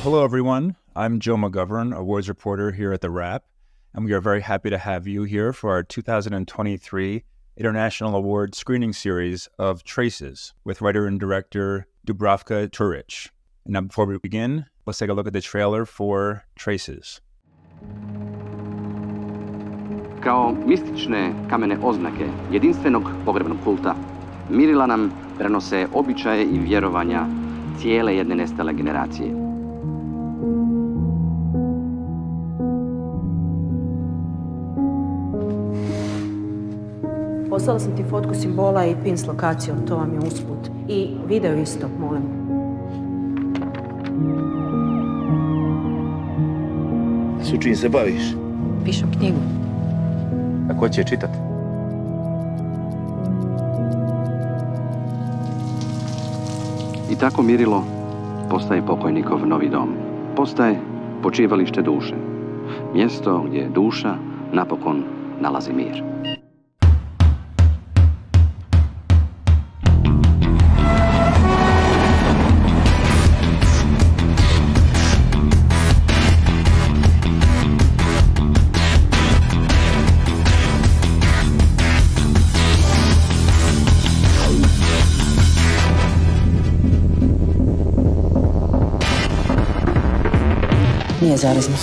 Hello, everyone. I'm JoeMcGovern, awards reporter here at TheWrap, and we are very happy to have you here for our 2023 International Award Screening Series of Traces with writer and director Dubravka Turić. And now, before we begin, let's take a look at the trailer for Traces. Kao mistične kamene oznake jedinstvenog pogrebnog kulta, mirila nam prenose običaje i vjerovanja cijele jedne nestale generacije. Poslala sam ti fotku simbola i pin s lokacijom, to vam je usput. I video isto, molim. S čim se baviš? Pišem knjigu. A ko će je čitati? I tako mirilo postaje pokojnikov novi dom. Postaje počivalište duše. Mjesto gdje duša napokon nalazi mir. Nije zarazno.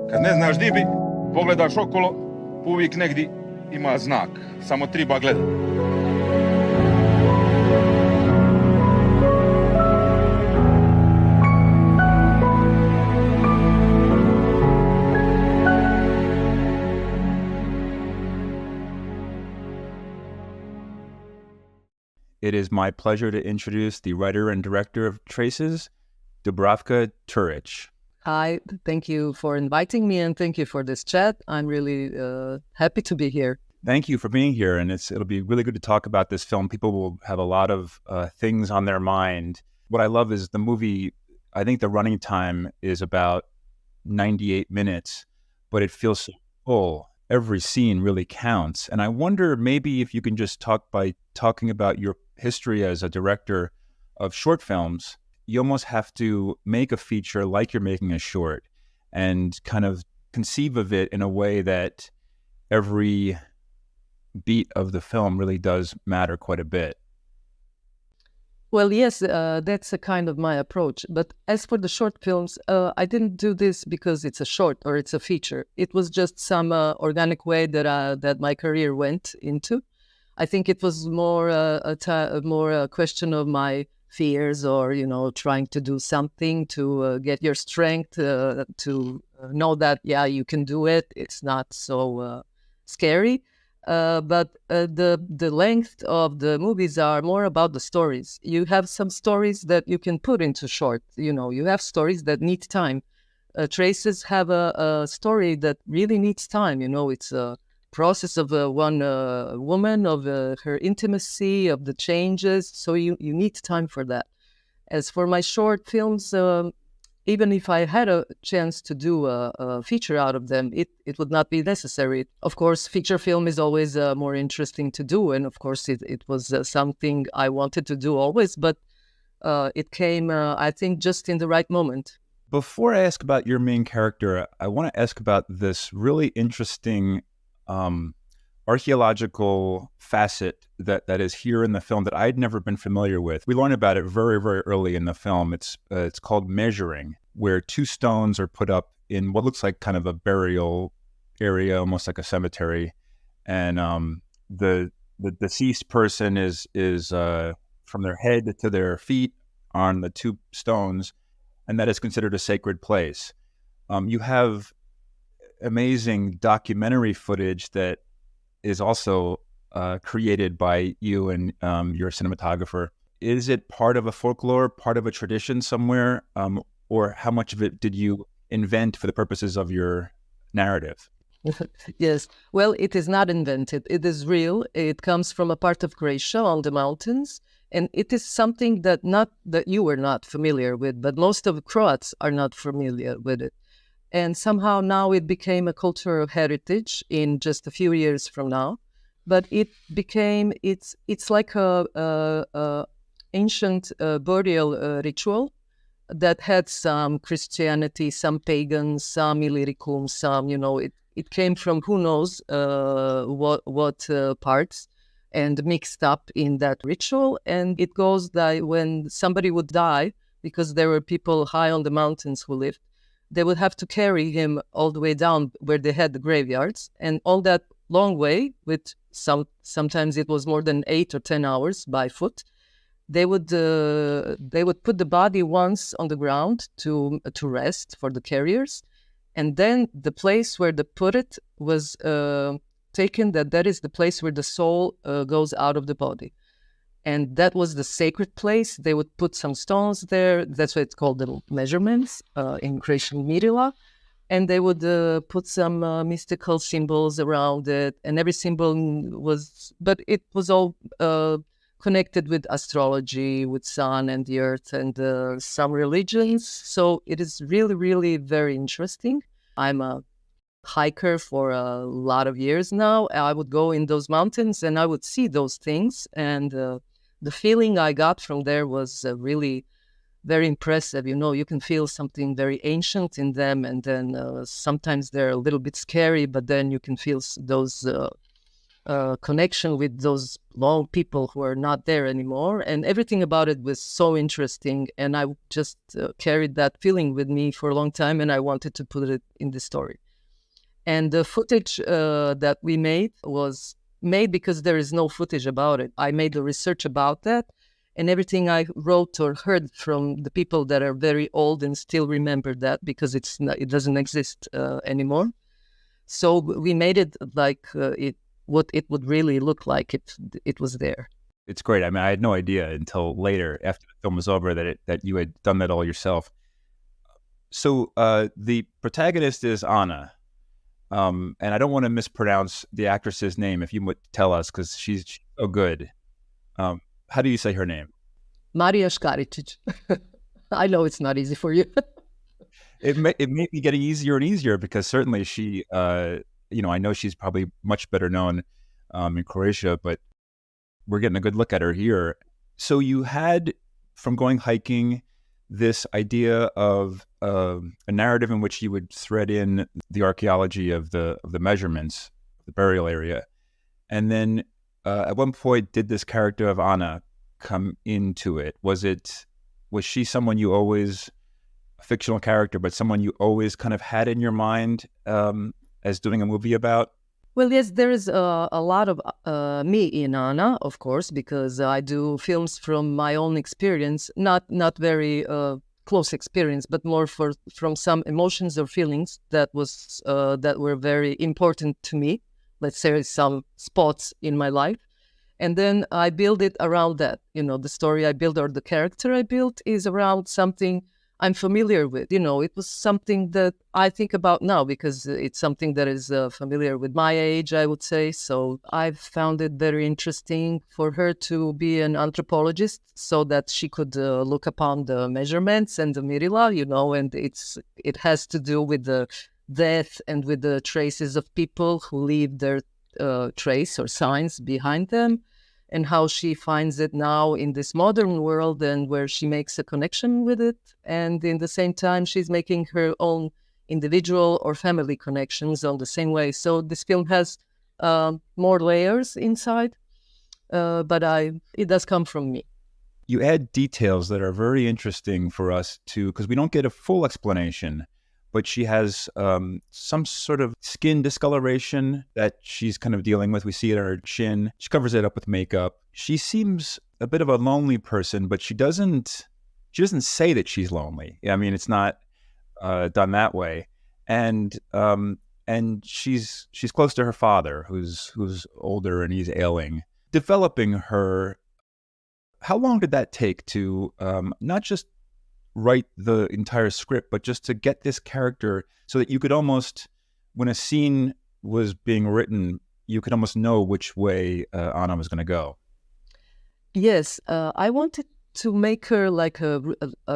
Kad ne znaš di bi, pogledaš okolo, uvijek negdje ima znak. Samo treba gledati. It is my pleasure to introduce the writer and director of Traces, Dubravka Turić. Hi, thank you for inviting me and thank you for this chat. I'm really happy to be here. Thank you for being here, and it'll be really good to talk about this film. People will have a lot of things on their mind. What I love is the movie, I think the running time is about 98 minutes, but it feels so full. Every scene really counts. And I wonder maybe if you can just talk by talking about your history as a director of short films. You almost have to make a feature like you're making a short and kind of conceive of it in a way that every beat of the film really does matter quite a bit. Well, yes, that's a kind of my approach. But as for the short films, I didn't do this because it's a short or it's a feature. It was just some organic way that my career went into. I think it was more a question of my fears or, trying to do something to get your strength, to know that, yeah, you can do it. It's not so scary. But the length of the movies are more about the stories. You have some stories that you can put into short. You have stories that need time. Traces have a story that really needs time. It's a process of one woman, of her intimacy, of the changes. So you need time for that. As for my short films, even if I had a chance to do a feature out of them, it would not be necessary. Of course, feature film is always more interesting to do. And of course, it was something I wanted to do always, but it came, I think, just in the right moment. Before I ask about your main character, I want to ask about this really interesting archaeological facet that is here in the film that I'd never been familiar with. We learn about it very, very early in the film. It's called measuring, where two stones are put up in what looks like kind of a burial area, almost like a cemetery, and the deceased person is from their head to their feet on the two stones, and that is considered a sacred place. You have amazing documentary footage that is also created by you and your cinematographer. Is it part of a folklore, part of a tradition somewhere, or how much of it did you invent for the purposes of your narrative? Yes. Well, it is not invented. It is real. It comes from a part of Croatia on the mountains. And it is something that not that you were not familiar with, but most of the Croats are not familiar with it. And somehow now it became a cultural heritage in just a few years from now. But it's like a ancient burial ritual that had some Christianity, some pagan, some Illyricum, some, it came from who knows what parts, and mixed up in that ritual. And it goes that when somebody would die, because there were people high on the mountains who lived, they would have to carry him all the way down where they had the graveyards. And all that long way, with sometimes it was more than 8 or 10 hours by foot, they would put the body once on the ground to rest for the carriers, and then the place where they put it was taken. That is the place where the soul goes out of the body, and that was the sacred place. They would put some stones there. That's why it's called the measurements in Croatian Mirila, and they would put some mystical symbols around it, and every symbol but it was all connected with astrology, with sun and the earth, and some religions. So it is really, really very interesting. I'm a hiker for a lot of years now. I would go in those mountains and I would see those things. And the feeling I got from there was really very impressive. You can feel something very ancient in them. And then sometimes they're a little bit scary, but then you can feel those connection with those long people who are not there anymore. And everything about it was so interesting. And I just carried that feeling with me for a long time, and I wanted to put it in the story. And the footage that we made was made because there is no footage about it. I made the research about that, and everything I wrote or heard from the people that are very old and still remember that, because it doesn't exist anymore. So we made it like what it would really look like if it was there. It's great. I mean, I had no idea until later, after the film was over, that you had done that all yourself. So the protagonist is Anna, and I don't want to mispronounce the actress's name. If you would tell us, because she's so good. How do you say her name? Marija Skaricic. I know it's not easy for you. It may be getting easier and easier, because certainly she. I know she's probably much better known in Croatia, but we're getting a good look at her here. So you had, from going hiking, this idea of a narrative in which you would thread in the archaeology of the measurements, the burial area, and then at one point did this character of Anna come into it? Was she someone you always, a fictional character, but someone you always kind of had in your mind as doing a movie about? Well, yes, there is a lot of me in Anna, of course, because I do films from my own experience, not very close experience, but more from some emotions or feelings that were very important to me. Let's say some spots in my life. And then I build it around that. The story I build or the character I built is around something I'm familiar with. It was something that I think about now, because it's something that is familiar with my age, I would say. So I found it very interesting for her to be an anthropologist, so that she could look upon the measurements and the mirila, and it has to do with the death and with the traces of people who leave their trace or signs behind them, and how she finds it now in this modern world, and where she makes a connection with it. And in the same time, she's making her own individual or family connections on the same way. So this film has more layers inside, but it does come from me. You add details that are very interesting for us because we don't get a full explanation, but she has some sort of skin discoloration that she's kind of dealing with. We see it on her chin. She covers it up with makeup. She seems a bit of a lonely person, but she doesn't say that she's lonely. I mean, it's not done that way. And she's close to her father, who's older and he's ailing. Developing her, how long did that take to not just write the entire script, but just to get this character so that you could almost, when a scene was being written, you could almost know which way Anna was going to go? Yes, I wanted to make her like a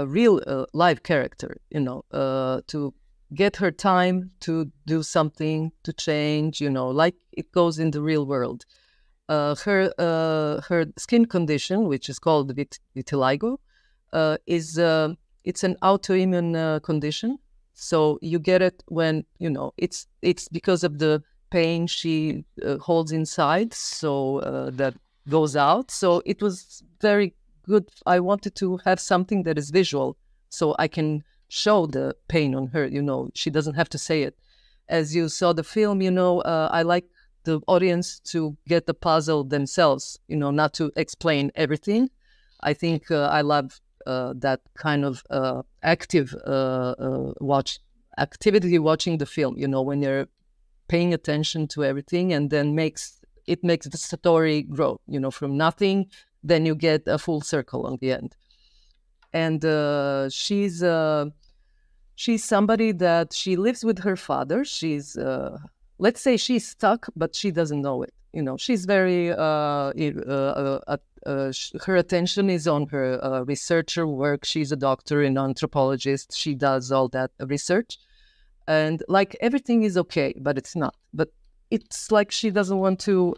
real live character, to get her time to do something, to change, like it goes in the real world. Her skin condition, which is called vitiligo, is it's an autoimmune condition. So you get it when it's because of the pain she holds inside, so that goes out. So it was very good. I wanted to have something that is visual, so I can show the pain on her. She doesn't have to say it. As you saw the film, I like the audience to get the puzzle themselves, not to explain everything. I think I love that kind of active activity watching the film, when you're paying attention to everything, and then makes the story grow, from nothing, then you get a full circle on the end. And she's somebody that she lives with her father. She's let's say she's stuck, but she doesn't know it. She's very her attention is on her researcher work. She's a doctor and anthropologist. She does all that research, and like everything is okay, but it's not. But it's like she doesn't want to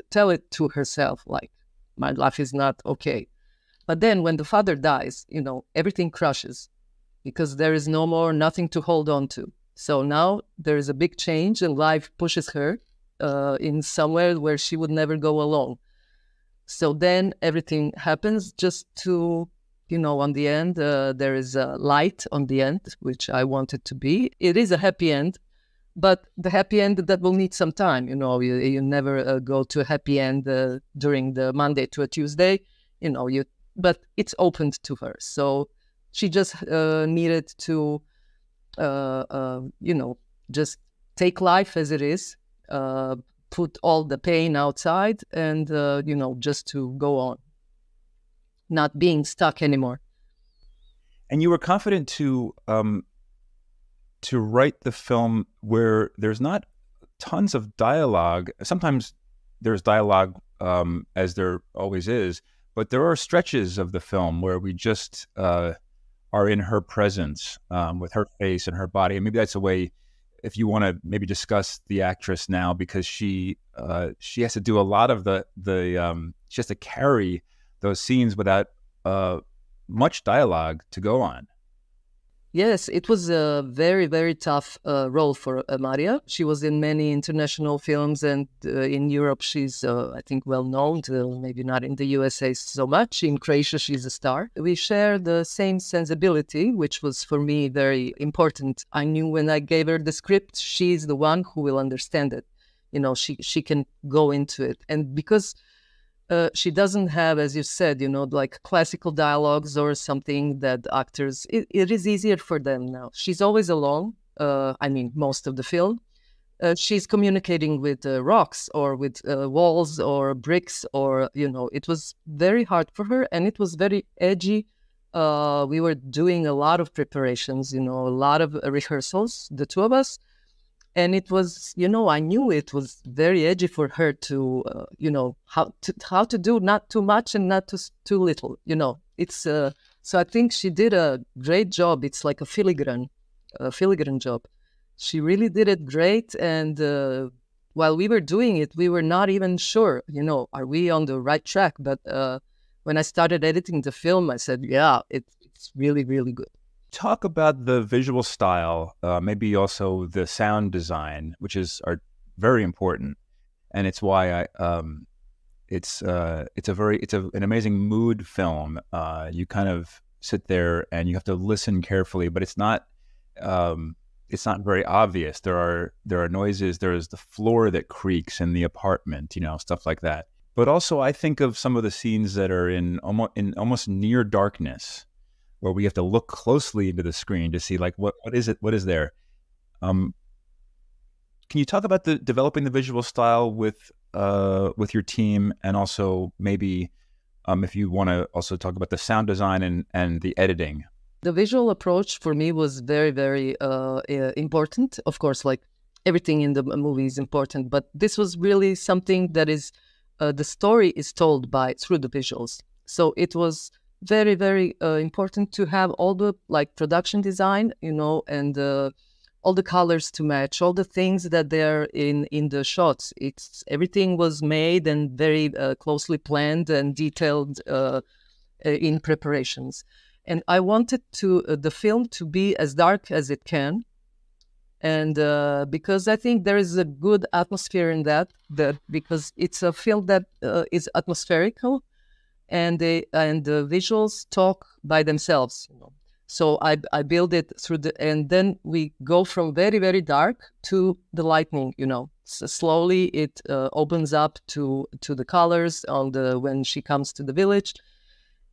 tell it to herself, like, my life is not okay. But then when the father dies, everything crushes, because there is nothing to hold on to. So now there is a big change, and life pushes her in somewhere where she would never go alone. So then everything happens just to, on the end, there is a light on the end, which I want it to be. It is a happy end, but the happy end that will need some time. You never go to a happy end during the Monday to a Tuesday, but it's opened to her. So she just needed to, just take life as it is, put all the pain outside, and, just to go on, not being stuck anymore. And you were confident to write the film where there's not tons of dialogue. Sometimes there's dialogue, as there always is, but there are stretches of the film where we just are in her presence, with her face and her body. And maybe that's a way, if you want to maybe discuss the actress now, because she has to do a lot of she has to carry those scenes without much dialogue to go on. Yes, it was a very, very tough role for Marija. She was in many international films, and in Europe she's, I think, well known, maybe not in the USA so much. In Croatia she's a star. We share the same sensibility, which was for me very important. I knew when I gave her the script, she's the one who will understand it. She can go into it. And because she doesn't have, as you said, like classical dialogues or something that actors, it is easier for them now. She's always alone. Most of the film. She's communicating with rocks or with walls or bricks, or, it was very hard for her, and it was very edgy. We were doing a lot of preparations, a lot of rehearsals, the two of us. And it was, I knew it was very edgy for her to, how to do not too much and not too little. It's so I think she did a great job. It's like a filigrane job. She really did it great. And while we were doing it, we were not even sure, are we on the right track? But when I started editing the film, I said, yeah, it's really, really good. Talk about the visual style, maybe also the sound design, which are very important, and it's why it's an amazing mood film. You kind of sit there and you have to listen carefully, but it's not very obvious. There are noises. There is the floor that creaks in the apartment, stuff like that. But also, I think of some of the scenes that are in almost near darkness, where we have to look closely into the screen to see, like, what is there. Can you talk about developing the visual style with your team, and also maybe if you want to also talk about the sound design and the editing? The visual approach for me was very, very important. Of course, like everything in the movie is important, but this was really something that is the story is told through the visuals. So it was very, very important to have all the production design, and all the colors to match, all the things that they're in the shots. Everything was made and very closely planned and detailed in preparations. And I wanted the film to be as dark as it can. And because I think there is a good atmosphere in that because it's a film that is atmospherical, and the visuals talk by themselves. So I build it and then we go from very, very dark to the lightning. So slowly it opens up to the colors when she comes to the village,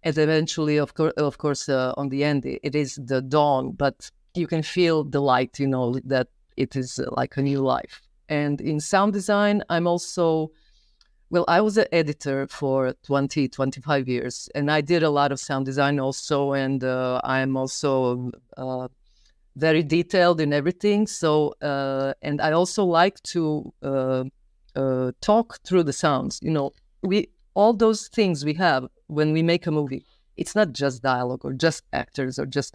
and eventually, of course, on the end it is the dawn, but you can feel the light, that it is like a new life. And in sound design, I was an editor for 25 years, and I did a lot of sound design also, and I'm also very detailed in everything. So, and I also like to talk through the sounds. All those things we have when we make a movie, it's not just dialogue or just actors or just...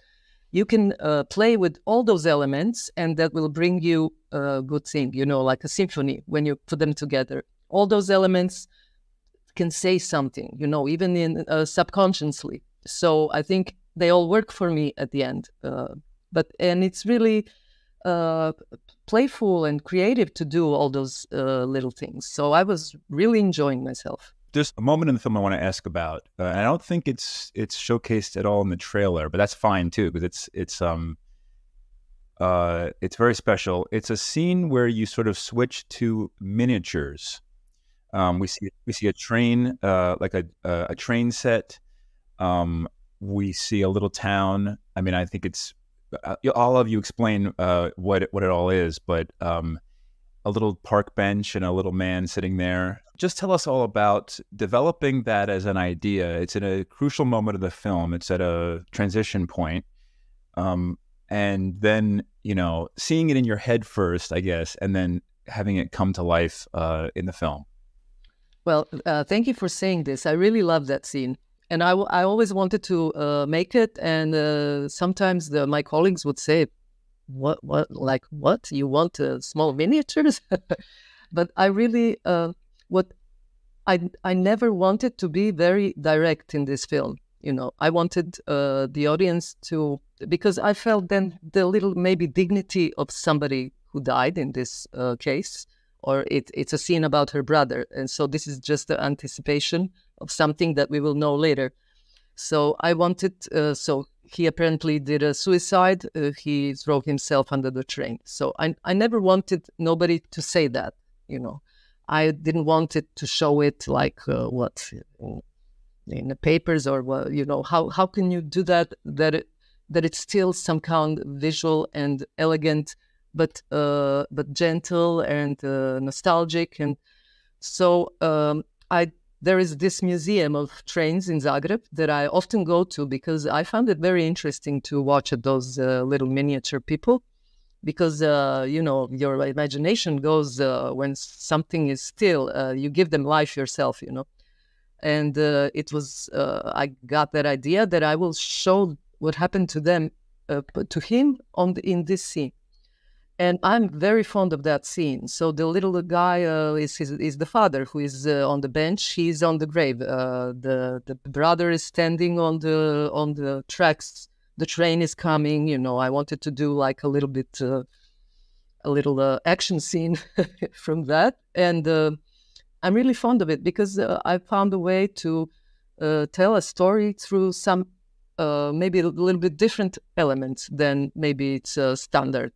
You can play with all those elements, and that will bring you a good thing, like a symphony when you put them together. All those elements can say something, even in subconsciously. So I think they all work for me at the end. And it's really playful and creative to do all those little things. So I was really enjoying myself. There's a moment in the film I want to ask about, and I don't think it's showcased at all in the trailer, but that's fine too, because it's very special. It's a scene where you sort of switch to miniatures. We see a train, like a train set. We see a little town. I mean, I think it's all of you explain what it all is, but a little park bench and a little man sitting there. Just tell us all about developing that as an idea. It's in a crucial moment of the film. It's at a transition point. And then, seeing it in your head first, I guess, and then having it come to life in the film. Well, thank you for saying this. I really love that scene. And I always wanted to make it. And sometimes my colleagues would say, what, you want small miniatures? But I really... I never wanted to be very direct in this film. I wanted the audience to, because I felt then the little maybe dignity of somebody who died in this case, or it's a scene about her brother. And so this is just the anticipation of something that we will know later. So I wanted, so he apparently did a suicide. He threw himself under the train. So I never wanted nobody to say that, I didn't want it to show it like in the papers or how can you do that it's still some kind of visual and elegant, but gentle and nostalgic. And so there is this museum of trains in Zagreb that I often go to because I found it very interesting to watch those little miniature people. Because, your imagination goes when something is still, you give them life yourself, And it was, I got that idea that I will show what happened to them, to him in this scene. And I'm very fond of that scene. So the little guy is the father who is on the bench. He's on the grave. The brother is standing on the tracks. The train is coming, I wanted to do like a little bit, action scene from that. And I'm really fond of it because I found a way to tell a story through some, maybe a little bit different elements than maybe it's standard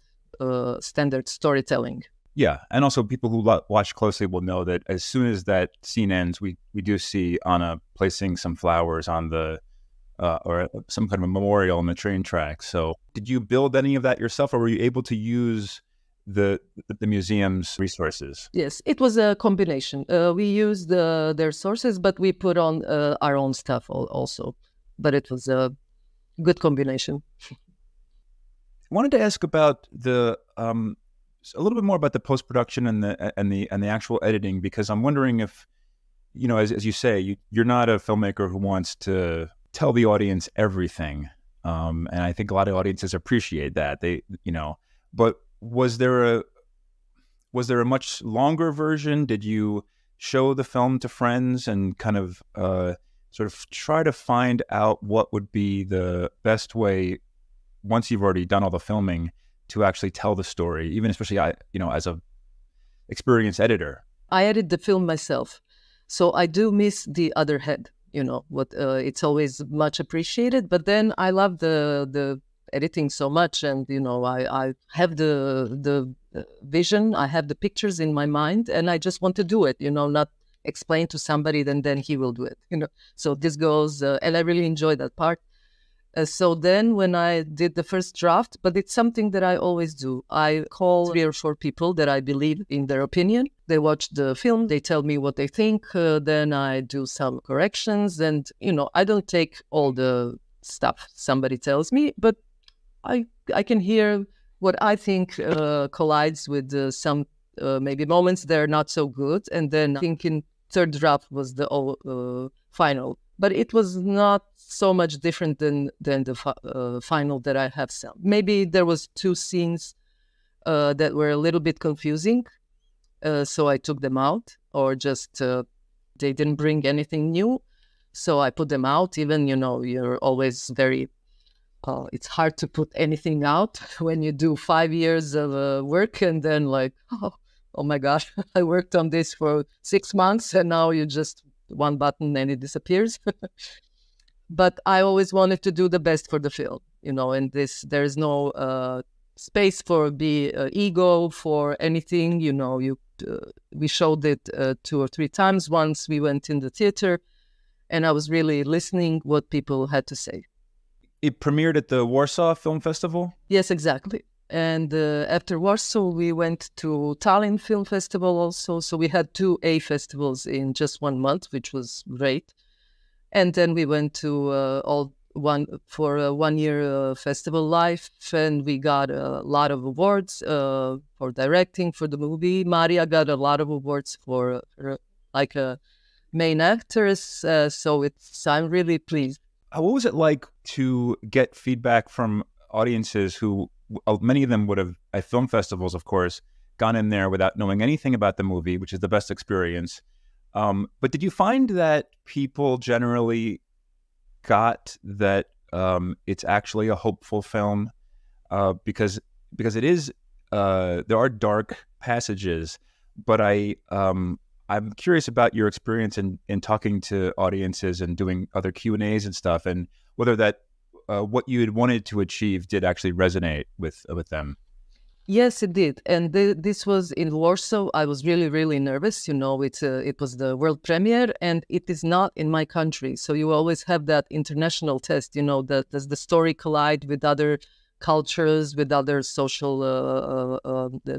storytelling. Yeah. And also people who watch closely will know that as soon as that scene ends, we do see Anna placing some flowers on the, or some kind of a memorial on the train tracks. So did you build any of that yourself, or were you able to use the museum's resources? Yes, it was a combination. We used their sources, but we put on our own stuff also. But it was a good combination. I wanted to ask about a little bit more about the post-production and the actual editing, because I'm wondering if as you say, you're not a filmmaker who wants to tell the audience everything. And I think a lot of audiences appreciate that. But was there a much longer version? Did you show the film to friends and kind of sort of try to find out what would be the best way, once you've already done all the filming, to actually tell the story, even especially, as a experienced editor? I edit the film myself, so I do miss the other head. It's always much appreciated, but then I love the editing so much, and I have the vision, I have the pictures in my mind, and I just want to do it. Not explain to somebody, then he will do it. So this goes, and I really enjoy that part. So then when I did the first draft, but it's something that I always do. I call 3 or 4 people that I believe in their opinion. They watch the film, they tell me what they think, then I do some corrections, and, I don't take all the stuff somebody tells me, but I can hear what I think collides with some maybe moments that are not so good, and then thinking third draft was the final. But it was not so much different than the final that I have seen. Maybe there was 2 scenes that were a little bit confusing, so I took them out, or just they didn't bring anything new, so I put them out. Even, you're always very... it's hard to put anything out when you do 5 years of work, and then oh my gosh, I worked on this for 6 months, and now you just... one button and it disappears. But I always wanted to do the best for the film, and there's no space for ego, for anything. We showed it 2 or 3 times. Once we went in the theater, and I was really listening what people had to say. It premiered at the Warsaw Film Festival? Yes, exactly. And after Warsaw, we went to Tallinn Film Festival also. So we had 2 A festivals in just 1 month, which was great. And then we went to a 1-year festival life, and we got a lot of awards for directing for the movie. Marija got a lot of awards for like a main actress. So I'm really pleased. What was it like to get feedback from audiences who, many of them would have, at film festivals, of course, gone in there without knowing anything about the movie, which is the best experience. But did you find that people generally got that it's actually a hopeful film? Because it is, there are dark passages, but I'm curious about your experience in talking to audiences and doing other Q&As and stuff, and whether that what you had wanted to achieve did actually resonate with them. Yes, it did. And this was in Warsaw. I was really, really nervous. It was the world premiere, and it is not in my country. So you always have that international test, does the story collide with other cultures, with other social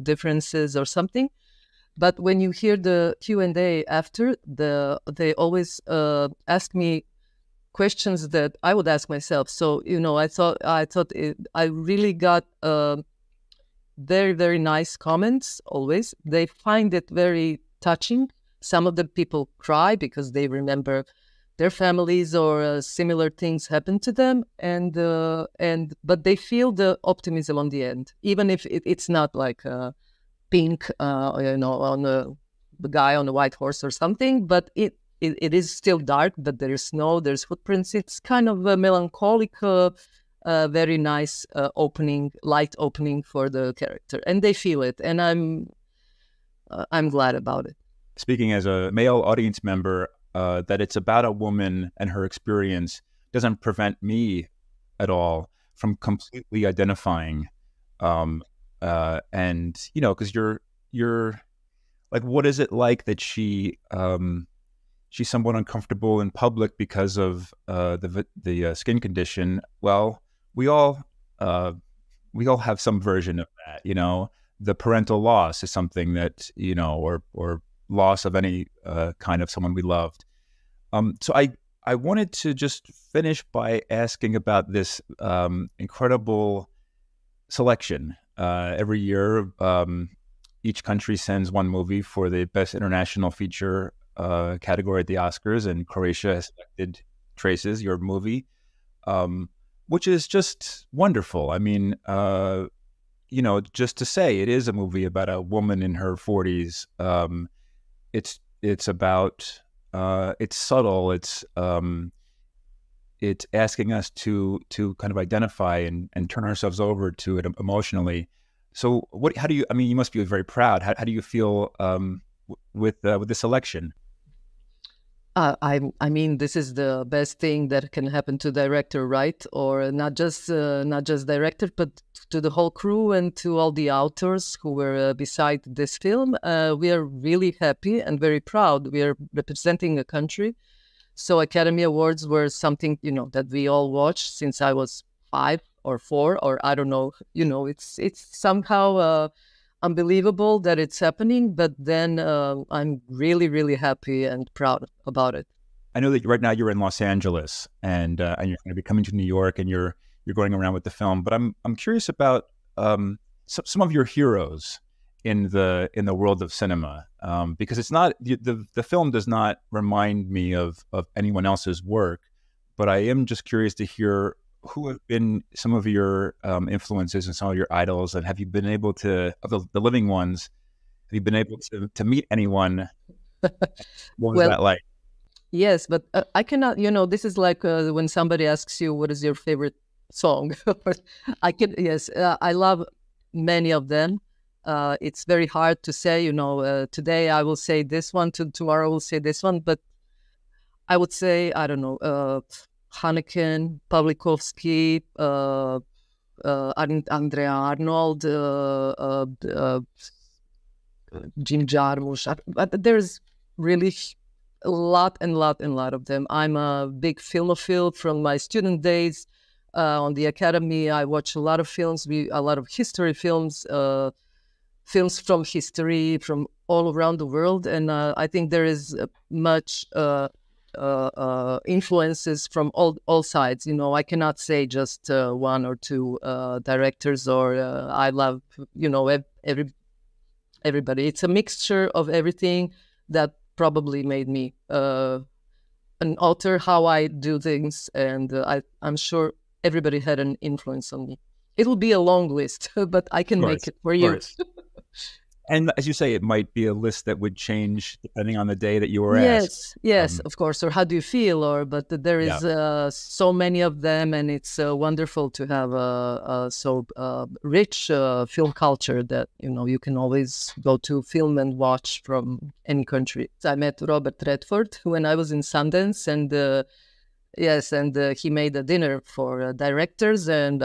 differences or something. But when you hear the Q&A after, they always ask me questions that I would ask myself. So, I thought I really got very, very nice comments always. They find it very touching. Some of the people cry because they remember their families or similar things happened to them, but they feel the optimism on the end, even if it's not like pink, on the guy on a white horse or something, but it is still dark, but there's snow, there's footprints. It's kind of a melancholic, very nice light opening for the character, and they feel it, and I'm glad about it. Speaking as a male audience member, that it's about a woman and her experience doesn't prevent me at all from completely identifying, and because you're like, what is it like that she's somewhat uncomfortable in public because of the skin condition? Well, we all have some version of that. The parental loss is something that or loss of any kind of someone we loved. So I wanted to just finish by asking about this incredible selection. Every year, each country sends one movie for the best international feature category at the Oscars, and Croatia has selected Traces, your movie, which is just wonderful. I mean, just to say it is a movie about a woman in her 40s. It's about it's subtle. It's asking us to kind of identify and turn ourselves over to it emotionally. So how do you? I mean, you must be very proud. How do you feel with this selection? I mean, this is the best thing that can happen to director, right? Or not just director, but to the whole crew and to all the authors who were beside this film. We are really happy and very proud. We are representing a country. So Academy Awards were something, that we all watched since I was 5 or 4, or I don't know. It's somehow unbelievable that it's happening, but then I'm really, really happy and proud about it. I know that right now you're in Los Angeles, and you're going to be coming to New York, and you're going around with the film. But I'm curious about some of your heroes in the world of cinema, because it's not the film does not remind me of anyone else's work, but I am just curious to hear who have been some of your influences and some of your idols, and have you been able to, of the living ones, have you been able to meet anyone? What was that like? Yes, but I cannot, this is like when somebody asks you, what is your favorite song? I love many of them. It's very hard to say, today I will say this one, tomorrow I will say this one, but I would say, I don't know, Haneken, Pawlikowski, Andrea Arnold, Jim Jarmusch. But there's really a lot of them. I'm a big filmophile from my student days. On the Academy, I watch a lot of films, a lot of history films, films from history from all around the world. And I think there is much influences from all sides. I cannot say just one or two directors, or I love everybody. It's a mixture of everything that probably made me an author, how I do things, and I'm sure everybody had an influence on me. It will be a long list, but I can make it for you. And as you say, it might be a list that would change depending on the day that you were asked. Yes, of course. Or how do you feel? But there is so many of them, and it's wonderful to have a so rich film culture that you can always go to film and watch from any country. I met Robert Redford when I was in Sundance, and he made a dinner for directors, and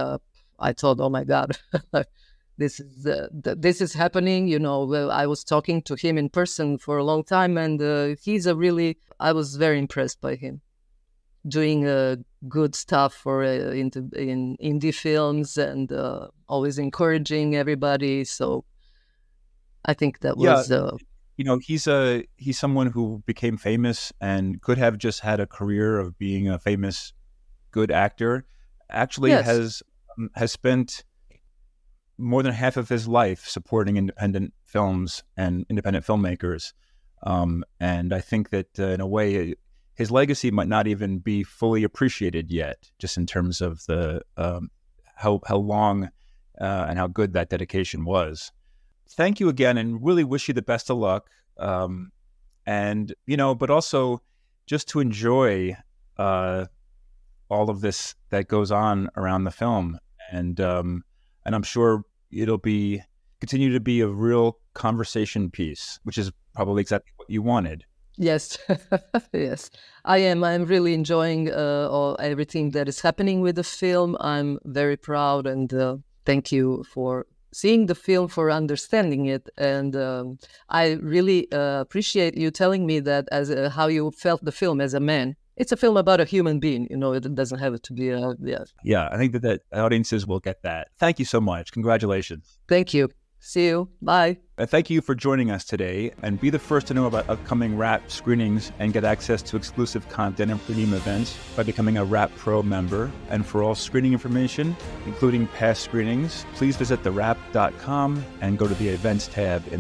I thought, oh my God. This is happening. I was talking to him in person for a long time, and I was very impressed by him doing good stuff for in indie films, and always encouraging everybody. So I think that was he's someone who became famous and could have just had a career of being a famous good actor. Actually, has spent more than half of his life supporting independent films and independent filmmakers. And I think that in a way, his legacy might not even be fully appreciated yet, just in terms of the how long and how good that dedication was. Thank you again, and really wish you the best of luck. But also just to enjoy all of this that goes on around the film. And I'm sure it'll continue to be a real conversation piece, which is probably exactly what you wanted. Yes, yes, I am. I'm really enjoying everything that is happening with the film. I'm very proud, and thank you for seeing the film, for understanding it. And I really appreciate you telling me that as how you felt the film as a man. It's a film about a human being, it doesn't have to be Yeah, I think that audiences will get that. Thank you so much. Congratulations. Thank you. See you. Bye. Thank you for joining us today, and be the first to know about upcoming WRAP screenings and get access to exclusive content and premium events by becoming a WRAP Pro member. And for all screening information, including past screenings, please visit TheWrap.com and go to the events tab in